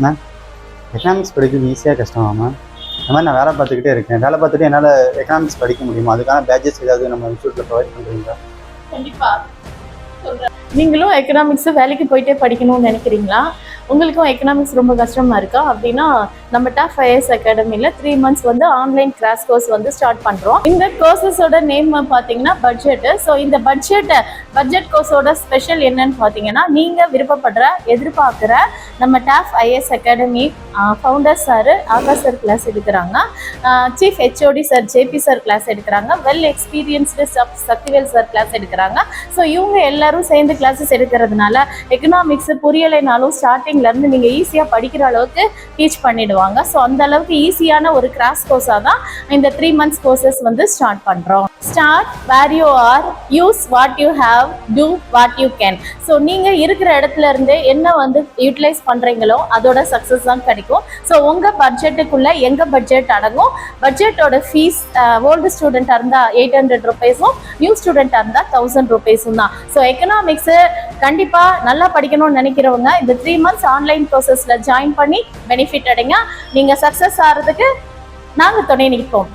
Ma'am economics படிக்கிறது ஈஸியாக கஷ்டமா மேம்? இந்த மாதிரி நான் வேலை பார்த்துக்கிட்டே இருக்கேன். வேலை பார்த்துட்டு என்னால் எக்கனாமிக்ஸ் படிக்க முடியுமா? அதுக்கான பேட்சஸ் ஏதாவது நம்ம இன்ஸ்டியூட்டில் ப்ரொவைட் பண்ணுறீங்களா? கண்டிப்பா சொல்றேன். நீங்களும் எக்கனாமிக்ஸ் வேலைக்கு போயிட்டே படிக்கணும்னு நினைக்கிறீங்களா? உங்களுக்கும் எக்கனாமிக்ஸ் ரொம்ப கஷ்டமா இருக்கா அப்படின்னா நம்ம டாப் ஐஏஎஸ் அகாடமியில் 3 months வந்து ஆன்லைன் கிளாஸ் கோர்ஸ் வந்து ஸ்டார்ட் பண்ணுறோம். இந்த கோர்சஸோட நேம் பார்த்தீங்கன்னா பட்ஜெட்டு. ஸோ இந்த பட்ஜெட் கோர்ஸோட ஸ்பெஷல் என்னன்னு பார்த்தீங்கன்னா நீங்கள் விருப்பப்படுற எதிர்பார்க்குற நம்ம top IAS academy founder sir Akash sir class எடுக்கிறாங்க, chief HOD sir JP sir class எடுக்கிறாங்க, well experienced Sakthivel sir class எடுக்கிறாங்க. ஸோ இவங்க எல்லாரும் சேர்ந்து கிளாஸஸ் எடுக்கிறதுனால எக்கனாமிக்ஸ் புரியலைனாலும் ஸ்டார்டிங்லேருந்து நீங்கள் ஈஸியாக படிக்கிற அளவுக்கு டீச் பண்ணிடுவாங்க. ஸோ அந்த அளவுக்கு ஈஸியான ஒரு கிராஸ் கோர்ஸாக தான் இந்த 3 months கோர்சஸ் வந்து ஸ்டார்ட் பண்ணுறோம். Start where you are, use what you have, do what you can. So நீங்கள் இருக்கிற இடத்துல இருந்தே என்ன வந்து யூட்டிலைஸ் பண்ணுறீங்களோ அதோட சக்ஸஸ் தான் கிடைக்கும். ஸோ உங்கள் பட்ஜெட்டுக்குள்ளே எங்கள் பட்ஜெட் அடங்கும். பட்ஜெட்டோட ஃபீஸ் ஓல்டு ஸ்டூடெண்ட்டாக இருந்தால் 800 rupees-உம், நியூ ஸ்டூடெண்ட்டாக இருந்தால் 1000 rupees-உம் தான். ஸோ எக்கனாமிக்ஸு கண்டிப்பாக நல்லா படிக்கணும்னு நினைக்கிறவங்க இந்த 3 months ஆன்லைன் ப்ராசஸில் ஜாயின் பண்ணி பெனிஃபிட் அடைங்க. நீங்கள் சக்ஸஸ் ஆகிறதுக்கு நாங்கள் துணை நிற்போம்.